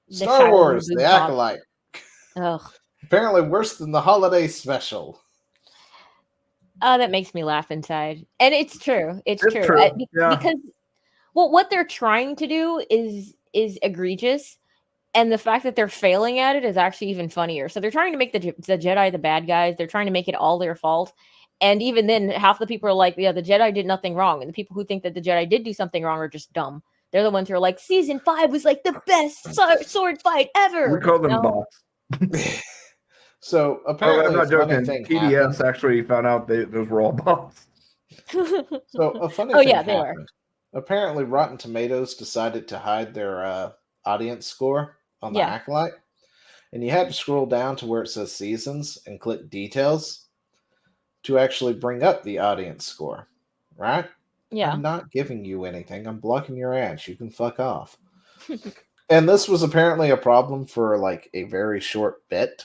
The Star Shia Wars, The LaBeouf box. Acolyte. Ugh. Apparently worse than the holiday special. Oh, that makes me laugh inside. And it's true. It's It's true. true. Yeah. Because well, what they're trying to do is egregious, and the fact that they're failing at it is actually even funnier. So they're trying to make the Jedi the bad guys. They're trying to make it all their fault. And even then, half the people are like, "Yeah, the Jedi did nothing wrong," and the people who think that the Jedi did do something wrong are just dumb. They're the ones who are like, "Season 5 was like the best sword fight We ever." call them No, bots. So Oh, I'm apparently a not funny joking. thing TDS happened. actually found out those were all bots. So a funny oh thing yeah, they were. happened. Apparently Rotten Tomatoes decided to hide their audience score on the Yeah, Acolyte. And you had to scroll down to where it says seasons and click details to actually bring up the audience score. Right? yeah, I'm not giving you anything. I'm blocking your ads. You can fuck off. And this was apparently a problem for like a very short bit.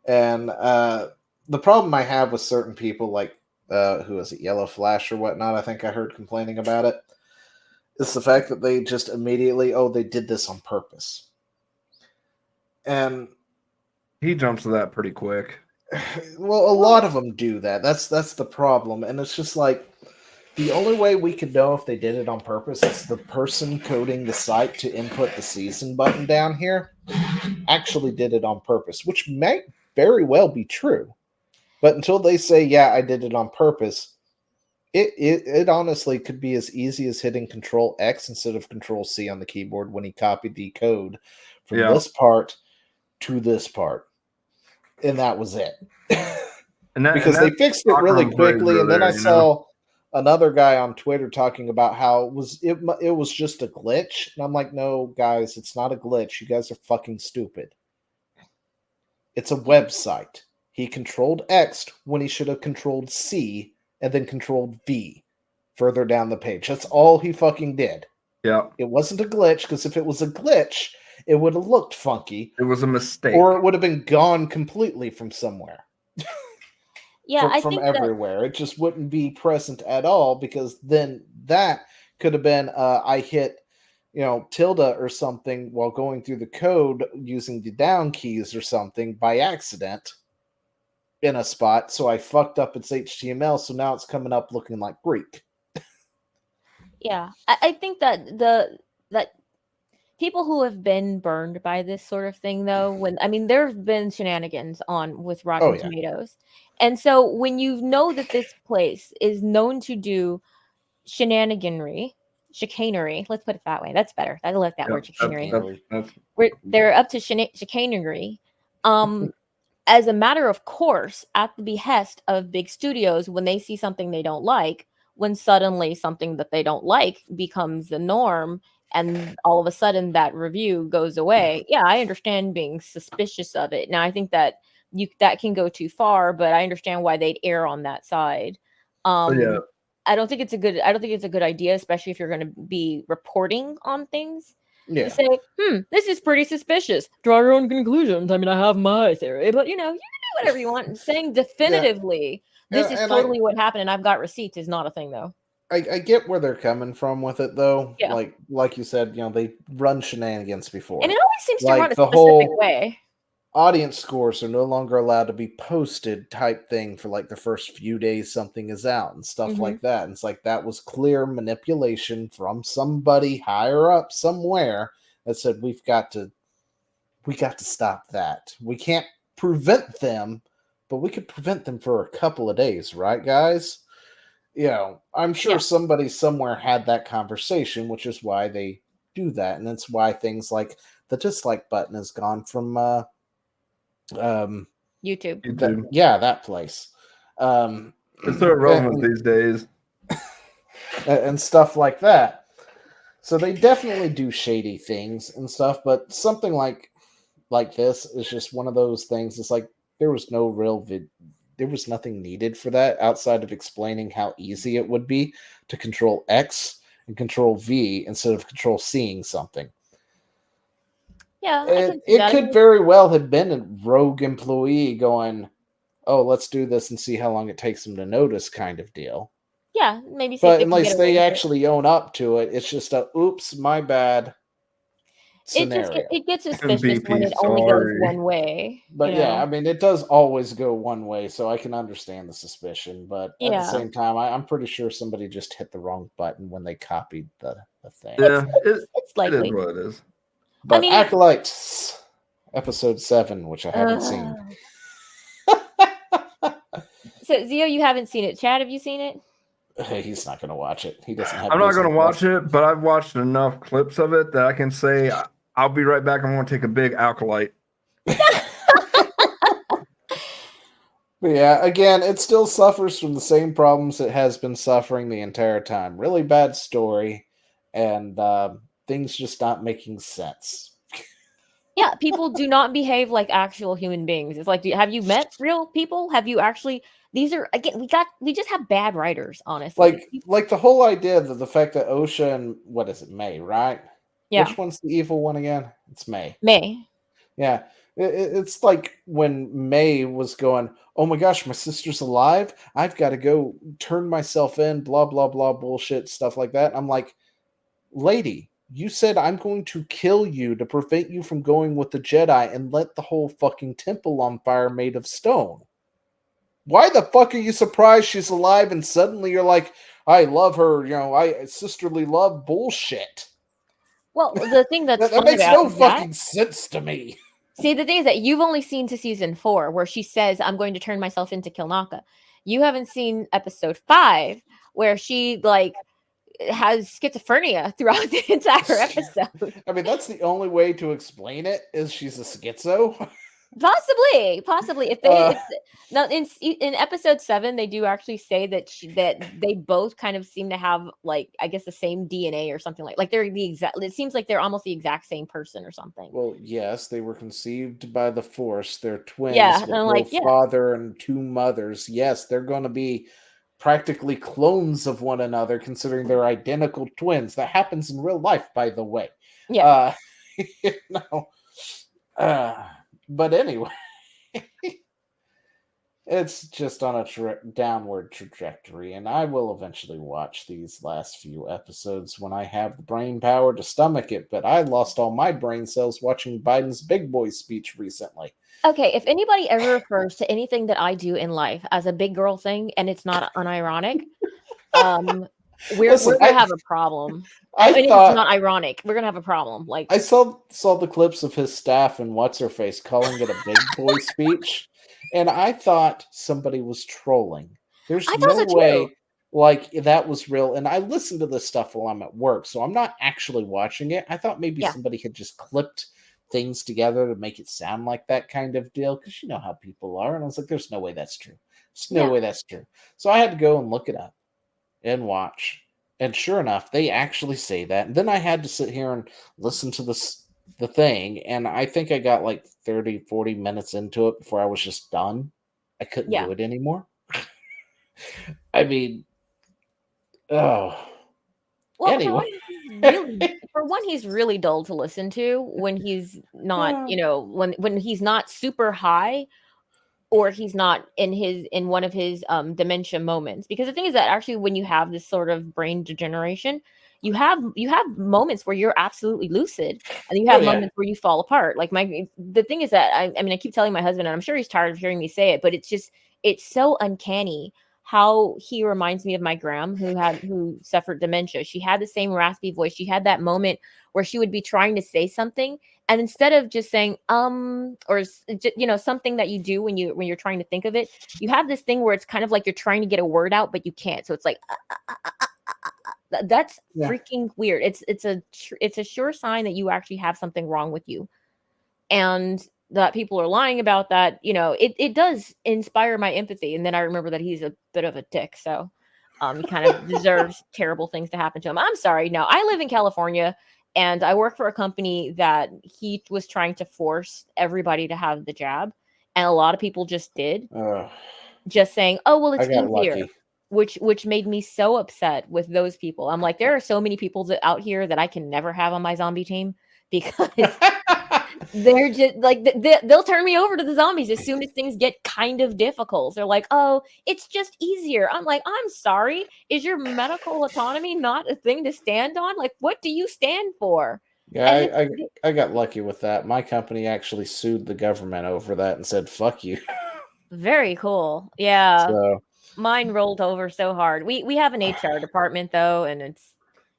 And the problem I have with certain people, like who is it, Yellow Flash or whatnot, I think I heard complaining about it, is the fact that they just immediately, oh, they did this on purpose. And He jumps to that pretty quick. well, a lot of them do that. That's the problem, and it's just like the only way we could know if they did it on purpose is the person coding the site to input the season button down here actually did it on purpose, which may very well be true. But until they say, yeah, I did it on purpose, it honestly could be as easy as hitting Control X instead of Control C on the keyboard when he copied the code from Yeah. this part to this part. And that was it. Because they fixed it really quickly, and then I saw another guy on Twitter talking about how it was just a glitch, and I'm like, no, guys, it's not a glitch. You guys are fucking stupid. It's a website. He controlled X when he should have controlled C and then controlled V further down the page. That's all he fucking did. Yeah. It wasn't a glitch, because if it was a glitch, it would have looked funky. It was a mistake. Or it would have been gone completely from somewhere. yeah. I from think everywhere. It just wouldn't be present at all, because then that could have been I hit tilde or something while going through the code using the down keys or something by accident in a spot, so I fucked up its HTML, so now it's coming up looking like Greek. yeah, I think that that people who have been burned by this sort of thing, though, when I mean, there have been shenanigans on with Oh Rotten yeah. Tomatoes, and so when you know that this place is known to do shenaniganry, chicanery, let's put it that way. That's better. I like that Yeah, word, chicanery. that's They're up to chicanery. As a matter of course, at the behest of big studios, when they see something they don't like, when suddenly something that they don't like becomes the norm, and all of a sudden that review goes away. Yeah, I understand being suspicious of it. Now, I think that that can go too far, but I understand why they'd err on that side. yeah. I don't think it's a good idea, especially if you're going to be reporting on things, to Yeah. say, this is pretty suspicious. Draw your own conclusions. I mean, I have my theory, but you can do whatever you want. And saying definitively, this is And totally what happened and I've got receipts is not a thing, though. I get where they're coming from with it, though. Yeah. Like you said, they run shenanigans before. And it always seems to Like run a the specific whole way. audience scores are no longer allowed to be posted type thing for like the first few days something is out and stuff like that. And it's like that was clear manipulation from somebody higher up somewhere that said we got to stop that. We can't prevent them, but we could prevent them for a couple of days, right, guys? I'm sure somebody somewhere had that conversation, which is why they do that, and that's why things like the dislike button has gone from YouTube. that place. It's so irrelevant these days. And stuff like that. So they definitely do shady things and stuff, but something like this is just one of those things. It's like there was no real there was nothing needed for that outside of explaining how easy it would be to control X and control V instead of control seeing something. Yeah, it could very well have been a rogue employee going, oh, let's do this and see how long it takes them to notice kind of deal. Yeah, maybe. But unless they actually own up to it, it's just a oops, my bad. scenario. It gets suspicious when MVP, it only goes sorry. one way. But yeah, I mean, it does always go one way, so I can understand the suspicion. But at the Yeah. same time, I'm pretty sure somebody just hit the wrong button when they copied the thing. Yeah, It's it is likely. what it is. But I mean, Acolyte, episode 7, which I haven't seen. So Zio, you haven't seen it. Chad, have you seen it? He's not going to watch it. He doesn't have. I'm not going Disney to Plus. watch it, but I've watched enough clips of it that I can say I'll be right back. I'm going to take a big Acolyte. But yeah, again, it still suffers from the same problems it has been suffering the entire time. Really bad story, and things just not making sense. Yeah, people do not behave like actual human beings. It's like, have you met real people? Have you actually? These are again, we just have bad writers, honestly. Like the whole idea that the fact that OSHA and what is it, May, right? Yeah, Which one's the evil one again? It's May. May. Yeah. It's like when May was going, oh my gosh, my sister's alive. I've got to go turn myself in, blah, blah, blah, bullshit, stuff like that. I'm like, lady, you said I'm going to kill you to prevent you from going with the Jedi and let the whole fucking temple on fire made of stone. Why the fuck are you surprised she's alive and suddenly you're like, I love her, I sisterly love bullshit? Well, the thing that's That fun makes about no fucking sense to me. See, the thing is that you've only seen to season 4, where she says, "I'm going to turn myself into Kilnaka." You haven't seen episode 5, where she has schizophrenia throughout the entire episode. I mean, that's the only way to explain it is she's a schizo. Possibly. If they, now in episode 7, they do actually say that that they both kind of seem to have I guess the same DNA or something like they're the exact. It seems like they're almost the exact same person or something. Well, yes, they were conceived by the Force. They're twins Yeah, with and no father and 2 mothers. Yes, they're going to be practically clones of one another, considering they're identical twins. That happens in real life, by the way. Yeah. But anyway, it's just on a downward trajectory, and I will eventually watch these last few episodes when I have the brain power to stomach it, but I lost all my brain cells watching Biden's big boy speech recently. Okay, if anybody ever refers to anything that I do in life as a big girl thing and it's not unironic, we're gonna have a problem. It's not ironic. We're gonna have a problem. I saw the clips of his staff and what's her face calling it a big boy speech, and I thought somebody was trolling. There's no way that was real. And I listen to this stuff while I'm at work, so I'm not actually watching it. I thought maybe somebody had just clipped things together to make it sound like that kind of deal, because you know how people are. And I was like, there's no way that's true. There's no way that's true. So I had to go and look it up and watch. And sure enough, they actually say that. And then I had to sit here and listen to the thing. And I think I got 30, 40 minutes into it before I was just done. I couldn't do it anymore. I mean, well, anyway. For one, he's really dull to listen to when he's not, when he's not super high, or he's not in one of his dementia moments. Because the thing is that actually when you have this sort of brain degeneration, you have moments where you're absolutely lucid, and you have moments where you fall apart. The thing is that I mean I keep telling my husband, and I'm sure he's tired of hearing me say it, but it's so uncanny how he reminds me of my gram who suffered dementia. She had the same raspy voice. She had that moment where she would be trying to say something, and instead of just saying or something that you do when you're trying to think of it, you have this thing where it's kind of like you're trying to get a word out but you can't. So it's like that's freaking weird. It's a sure sign that you actually have something wrong with you, and that people are lying about that. It does inspire my empathy. And then I remember that he's a bit of a dick, so he kind of deserves terrible things to happen to him. I'm sorry. No, I live in California, and I work for a company that he was trying to force everybody to have the jab, and a lot of people just did, just saying, "Oh, well, it's easier," which made me so upset with those people. I'm like, there are so many people out here that I can never have on my zombie team, because they're just they'll turn me over to the zombies as soon as things get kind of difficult. They're like, "Oh, it's just easier." I'm like, I'm sorry. Is your medical autonomy not a thing to stand on? What do you stand for? Yeah, And I got lucky with that. My company actually sued the government over that and said, fuck you. very cool. Yeah. So Mine rolled over so hard. We have an HR department though, and it's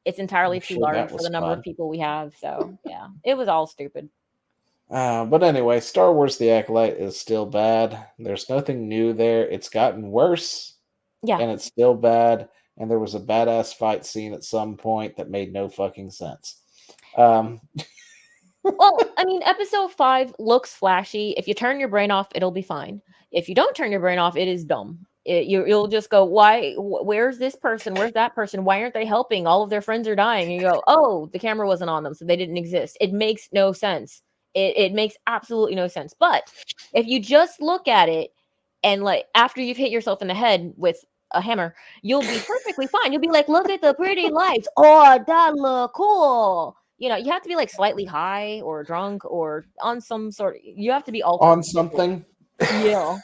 I'm entirely too sure that large for was the number of fun. people we have. So yeah, it was all stupid. But anyway, Star Wars The Acolyte is still bad. There's nothing new there. It's gotten worse, Yeah. and it's still bad. And there was a badass fight scene at some point that made no fucking sense. Um, Well, I mean, episode 5 looks flashy. If you turn your brain off, it'll be fine. If you don't turn your brain off, it is dumb. You'll just go, why? Where's this person? Where's that person? Why aren't they helping? All of their friends are dying. And you go, oh, the camera wasn't on them, so they didn't exist. It makes no sense. It makes absolutely no sense. But if you just look at it and like after you've hit yourself in the head with a hammer, you'll be perfectly fine. You'll be like, look at the pretty lights. Oh, that look cool. You have to be like slightly high or drunk or on some sort of, you have to be altered. on something. Yeah.